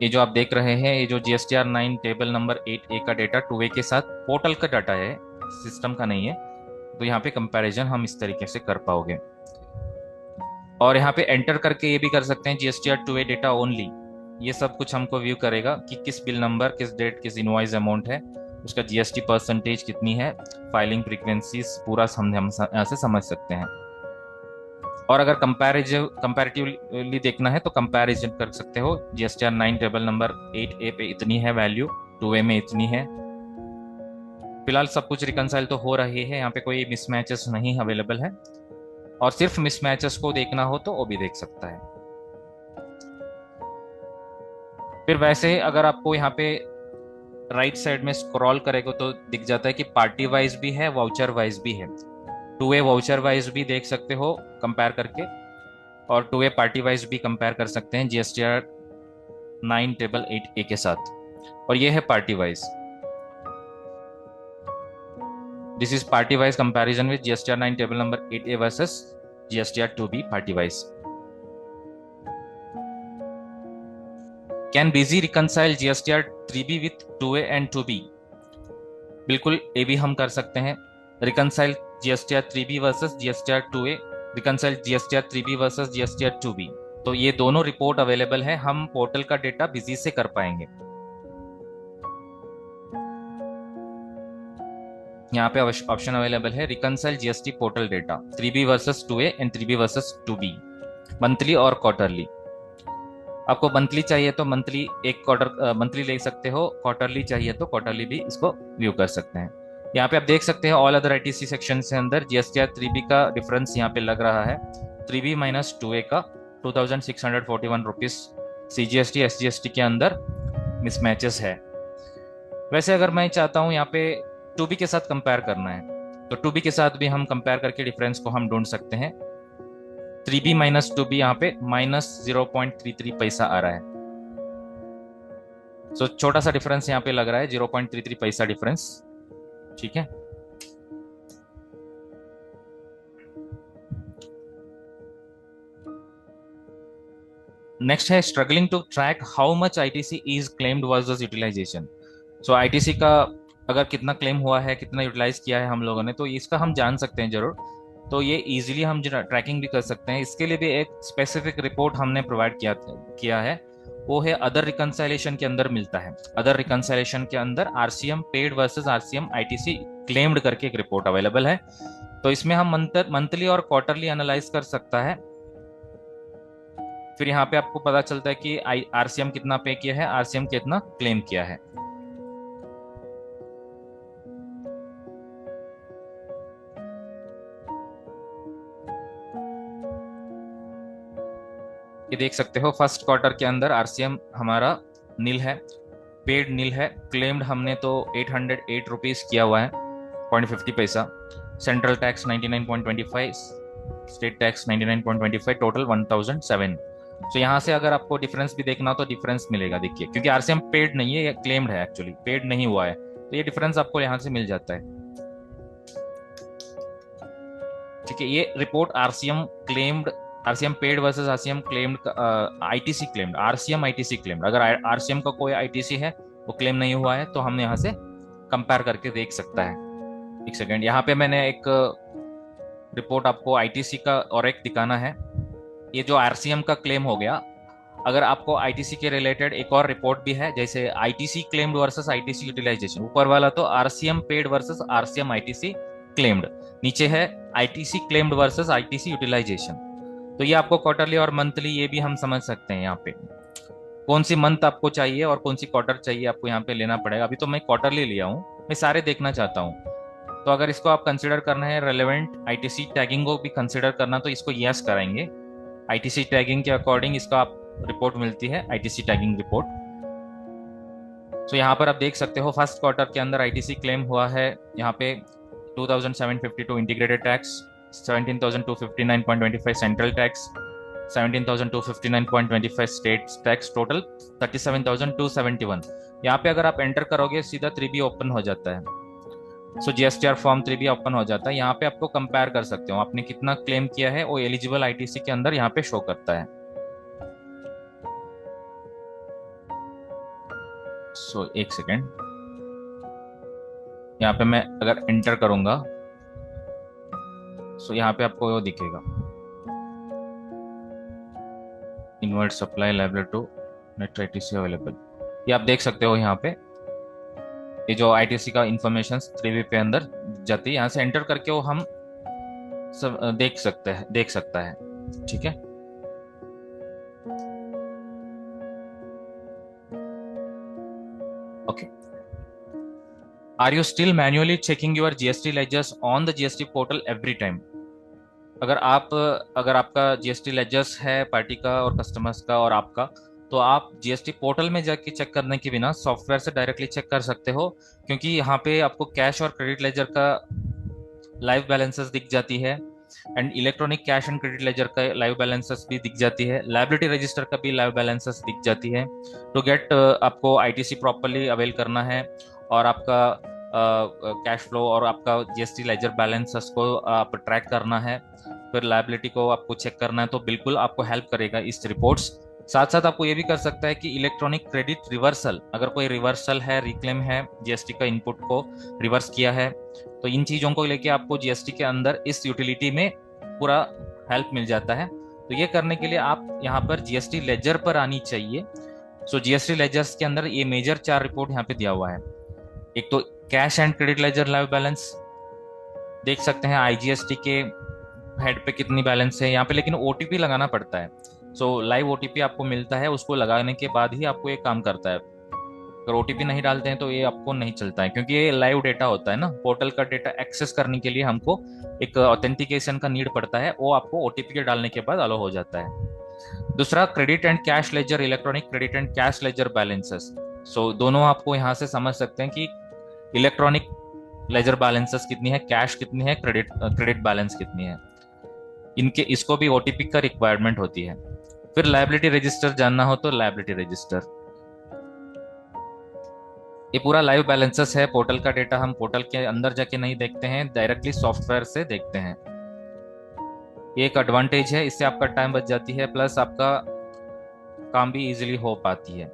ये जो आप देख रहे हैं, ये जो GSTR 9 टेबल नंबर 8A का डेटा 2A के साथ पोर्टल का डाटा है, सिस्टम का नहीं है, तो यहाँ पे कंपैरिजन हम इस तरीके से कर पाओगे। और यहाँ पे एंटर करके ये भी कर सकते हैं GSTR 2A डेटा ओनली, ये सब कुछ हमको व्यू करेगा कि किस बिल नंबर, किस डेट, किस इनवॉइस अमाउंट है, उसका GST परसेंटेज कितनी है, फाइलिंग फ्रीक्वेंसीज पूरा हम यहाँ से समझ सकते हैं। और अगर कंपैरेटिवली देखना है तो कंपैरिजन कर सकते हो, GSTR 9 टेबल नंबर 8A पे इतनी है वैल्यू, 2A में इतनी है। फिलहाल सब कुछ रिकंसाइल तो हो रही है, यहाँ पे कोई मिसमैचेस नहीं अवेलेबल है, और सिर्फ मिसमैचेस को देखना हो तो वो भी देख सकता है। फिर वैसे अगर आपको यहाँ पे राइट साइड में स्क्रॉल करेगा तो दिख जाता है कि पार्टी वाइज भी है, वाउचर वाइज भी है। 2A वाउचर वाइज भी देख सकते हो कंपेयर करके, और 2A पार्टी वाइज भी कंपेयर कर सकते हैं GSTR 9 टेबल 8A के साथ, और ये है party wise. This is party wise comparison with GSTR 9 table number 8A versus GSTR 2B party wise. Can BZ reconcile GSTR 3B with 2A and 2B? बिल्कुल, ये भी हम कर सकते हैं। Reconcile GSTR 3B versus GSTR 2A, reconcile GSTR 3B versus GSTR 2B, तो ये दोनों रिपोर्ट अवेलेबल है, हम पोर्टल का डेटा बिजी से कर पाएंगे। यहाँ पे ऑप्शन अवेलेबल है, reconcile GST portal data 3B versus 2A and 3B versus 2B, monthly और क्वार्टरली। आपको मंथली चाहिए तो मंथली एक क्वार्टर मंथली ले सकते हो, क्वार्टरली चाहिए तो क्वार्टरली भी इसको व्यू कर सकते हैं। यहाँ पे आप देख सकते हैं ऑल अदर ITC सेक्शन से अंदर GSTR 3B का डिफरेंस यहाँ पे लग रहा है, 3B माइनस 2A का 2641 रुपीज CGST SGST के अंदर मिसमैचेस है। वैसे अगर मैं चाहता हूँ यहाँ पे 2B के साथ कंपेयर करना है तो 2B के साथ भी हम कंपेयर करके डिफरेंस को हम ढूंढ सकते हैं। 3B माइनस 2B यहाँ पे -0.33 पैसा आ रहा है, सो छोटा सा डिफरेंस यहाँ पे लग रहा है, 0.33 पैसा डिफरेंस, ठीक है। नेक्स्ट है struggling to track how much ITC is claimed versus utilization. So ITC का अगर कितना क्लेम हुआ है, कितना यूटिलाइज किया है हम लोगों ने, तो इसका हम जान सकते हैं जरूर, तो ये इजीली हम ट्रैकिंग भी कर सकते हैं। इसके लिए भी एक स्पेसिफिक रिपोर्ट हमने प्रोवाइड किया है, वो है अदर रिकंसाइलेशन के अंदर मिलता है। अदर रिकंसाइलेशन के अंदर RCM paid versus RCM ITC claimed करके एक रिपोर्ट अवेलेबल है, तो इसमें हम मंथली और क्वार्टरली एनालाइज कर सकता है। फिर यहाँ पे आपको पता चलता है कि RCM कितना पे किया है, RCM कितना क्लेम किया है। ये देख सकते हो फर्स्ट क्वार्टर के अंदर RCM हमारा नील है, पेड नील है, क्लेम्ड हमने तो 808 रुपीज किया हुआ है 0.50 पैसा, central tax 99.25, state tax 99.25, total 1007। तो यहाँ से अगर आपको डिफरेंस भी देखना हो तो डिफरेंस मिलेगा, देखिए, क्योंकि RCM पेड नहीं है, ये क्लेम्ड है, एक्चुअली पेड नहीं हुआ है, तो ये डिफरेंस आपको यहाँ से मिल जाता है, ठीक है। ये report RCM claimed, RCM paid versus RCM claimed, ITC claimed, RCM ITC claimed. अगर RCM का कोई ITC है वो क्लेम नहीं हुआ है तो हमने यहाँ से कंपेयर करके देख सकता है। एक सेकेंड, यहाँ पे मैंने एक रिपोर्ट आपको ITC का और एक दिखाना है। ये जो RCM का क्लेम हो गया, अगर आपको ITC के रिलेटेड एक और रिपोर्ट भी है, जैसे ITC claimed versus ITC utilization, ऊपर वाला तो RCM paid versus RCM ITC claimed, नीचे है ITC claimed versus ITC utilization. तो ये आपको क्वार्टरली और मंथली ये भी हम समझ सकते हैं। यहाँ पे कौन सी मंथ आपको चाहिए और कौन सी क्वार्टर चाहिए आपको यहाँ पे लेना पड़ेगा। अभी तो मैं क्वार्टरली लिया हूँ, मैं सारे देखना चाहता हूँ। तो अगर इसको आप कंसिडर करना है रेलेवेंट आईटीसी टैगिंग को भी कंसिडर करना, तो इसको यस कराएंगे। आईटीसी टैगिंग के अकॉर्डिंग इसका आप रिपोर्ट मिलती है, आईटीसी टैगिंग रिपोर्ट। तो यहाँ पर आप देख सकते हो फर्स्ट क्वार्टर के अंदर आईटीसी क्लेम हुआ है यहाँ पे 2752 integrated tax, 17,259.25 central tax, 17,259.25 state tax, total 37,271। यहाँ पे अगर आप एंटर करोगे सीधा 3B ओपन हो जाता है। सो जीएसटीआर फॉर्म 3B ओपन हो जाता है। यहाँ पे आपको कंपेयर कर सकते हो आपने कितना क्लेम किया है, वो एलिजिबल आईटीसी के अंदर यहाँ पे शो करता है। सो एक सेकेंड, यहाँ पे मैं अगर एंटर करूंगा सो यहाँ पे आपको वो दिखेगा, inward supply liable to net ITC available. ये आप देख सकते हो यहाँ पे, ये जो आईटीसी का इंफॉर्मेशन 3B पे अंदर जाती है। यहाँ से एंटर करके वो हम सब देख सकता है। ठीक है, okay. Are you still manually checking your GST ledgers on the GST portal every time? अगर आपका जीएसटी लेजर्स है पार्टी का और कस्टमर्स का और आपका, तो आप जीएसटी पोर्टल में जाके चेक करने के बिना सॉफ्टवेयर से डायरेक्टली चेक कर सकते हो, क्योंकि यहाँ पे आपको कैश और क्रेडिट लेजर का लाइव बैलेंसेस दिख जाती है, and electronic cash and credit ledger का लाइव बैलेंसेस भी दिख जाती है, लायबिलिटी रजिस्टर का भी लाइव बैलेंसेस दिख जाती है। टू गेट आपको आईटीसी प्रॉपर्ली अवेल करना है और आपका कैश फ्लो और आपका जीएसटी लेजर बैलेंसेस को आप ट्रैक करना है, फिर लायबिलिटी को आपको चेक करना है, तो बिल्कुल आपको हेल्प करेगा इस रिपोर्ट्स। साथ साथ आपको ये भी कर सकता है कि इलेक्ट्रॉनिक क्रेडिट रिवर्सल, अगर कोई रिवर्सल है, रिक्लेम है, जीएसटी का इनपुट को रिवर्स किया है, तो इन चीज़ों को लेके आपको जीएसटी के अंदर इस यूटिलिटी में पूरा हेल्प मिल जाता है। तो ये करने के लिए आप यहाँ पर जीएसटी लेजर पर आनी चाहिए। सो जीएसटी लेजर्स के अंदर ये मेजर 4 रिपोर्ट यहाँ पे दिया हुआ है। एक तो cash and credit ledger live balance देख सकते हैं, आईजीएसटी के हेड पे कितनी बैलेंस है यहाँ पे, लेकिन ओटीपी लगाना पड़ता है। सो लाइव ओटीपी आपको मिलता है, उसको लगाने के बाद ही आपको ये काम करता है। अगर ओटीपी नहीं डालते हैं तो ये आपको नहीं चलता है, क्योंकि ये लाइव डेटा होता है ना, पोर्टल का डेटा एक्सेस करने के लिए हमको एक ऑथेंटिकेशन का नीड पड़ता है, वो आपको ओटीपी के डालने के बाद अलो हो जाता है। दूसरा credit and cash ledger, electronic credit and cash ledger balances. So दोनों आपको यहाँ से समझ सकते हैं कि इलेक्ट्रॉनिक लेजर बैलेंसेस कितनी है, कैश कितनी है, क्रेडिट बैलेंस कितनी है, इसको भी ओटीपी का रिक्वायरमेंट होती है। फिर लायबिलिटी रजिस्टर जानना हो तो लायबिलिटी रजिस्टर, ये पूरा लाइव बैलेंसेस है। पोर्टल का डेटा हम पोर्टल के अंदर जाके नहीं देखते हैं, डायरेक्टली सॉफ्टवेयर से देखते हैं। ये एक एडवांटेज है, इससे आपका टाइम बच जाती है, प्लस आपका काम भी इजीली हो पाती है।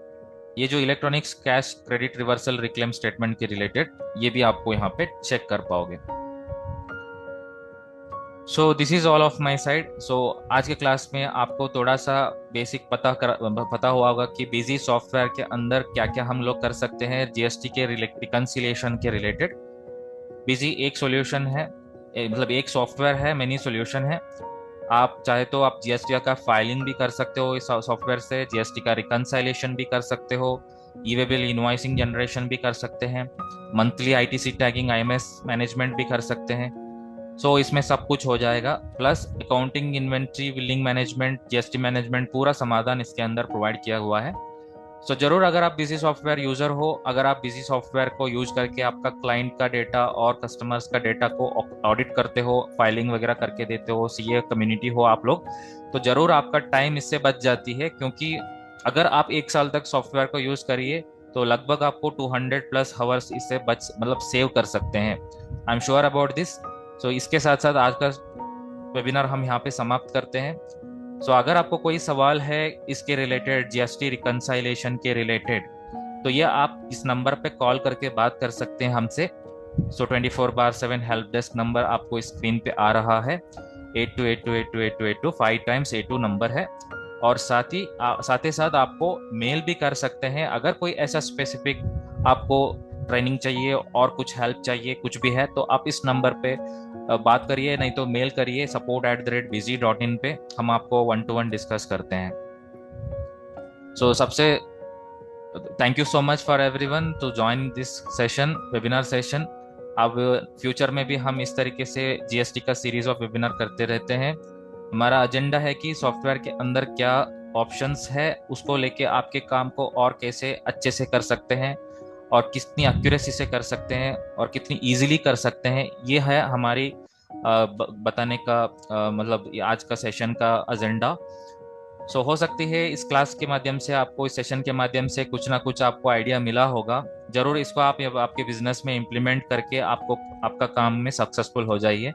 ये जो electronics cash credit reversal reclaim statement के रिलेटेड, ये भी आपको यहाँ पे चेक कर पाओगे। So this is all of my side. So आज के क्लास में आपको थोड़ा सा बेसिक पता हुआ होगा कि बिजी सॉफ्टवेयर के अंदर क्या क्या हम लोग कर सकते हैं जीएसटी के रिकंसिलिएशन के रिलेटेड। बिजी एक सॉल्यूशन है, मतलब एक सॉफ्टवेयर है, मेनी सॉल्यूशन है। आप चाहे तो आप जीएसटी का फाइलिंग भी कर सकते हो इस सॉफ्टवेयर से, जीएसटी का रिकंसाइलेशन भी कर सकते हो, ई-वे बिल इनवॉइसिंग जनरेशन भी कर सकते हैं, monthly ITC tagging IMS management भी कर सकते हैं। सो इसमें सब कुछ हो जाएगा, plus accounting, inventory, billing management, GST management, पूरा समाधान इसके अंदर प्रोवाइड किया हुआ है। सो जरूर अगर आप बिजी सॉफ्टवेयर यूजर हो, अगर आप बिजी सॉफ्टवेयर को यूज करके आपका क्लाइंट का डेटा और कस्टमर्स का डेटा को ऑडिट करते हो, फाइलिंग वगैरह करके देते हो, सीए कम्युनिटी हो आप लोग, तो जरूर आपका टाइम इससे बच जाती है। क्योंकि अगर आप 1 साल तक सॉफ्टवेयर को यूज करिए तो लगभग आपको 200+ आवर्स इससे सेव कर सकते हैं। I am sure about this. So इसके साथ साथ आज का वेबिनार हम यहाँ पे समाप्त करते हैं। सो अगर आपको कोई सवाल है इसके रिलेटेड, जीएसटी रिकंसाइलेशन के रिलेटेड, तो ये आप इस नंबर पे कॉल करके बात कर सकते हैं हमसे। सो 24/7 हेल्प डेस्क नंबर आपको स्क्रीन पे आ रहा है, 8282828282 5 टाइम्स 82 नंबर है। और साथ ही साथ आपको मेल भी कर सकते हैं, अगर कोई ऐसा स्पेसिफिक आपको ट्रेनिंग चाहिए और कुछ हेल्प चाहिए, कुछ भी है, तो आप इस नंबर पे बात करिए, नहीं तो मेल करिए support@busy.in पे, हम आपको 1-to-1 डिस्कस करते हैं। सो सबसे thank you so much for everyone to join this session, webinar session. अब फ्यूचर में भी हम इस तरीके से जीएसटी का सीरीज ऑफ वेबिनार करते रहते हैं। हमारा एजेंडा है कि सॉफ्टवेयर के अंदर क्या ऑप्शंस है, उसको लेके आपके काम को और कैसे अच्छे से कर सकते हैं और कितनी एक्यूरेसी से कर सकते हैं और कितनी इजीली कर सकते हैं, ये है हमारी बताने का मतलब आज का सेशन का एजेंडा। सो हो सकती है इस क्लास के माध्यम से आपको, इस सेशन के माध्यम से कुछ ना कुछ आपको आइडिया मिला होगा। जरूर इसको आप आपके बिजनेस में इम्प्लीमेंट करके आपको आपका काम में सक्सेसफुल हो जाइए।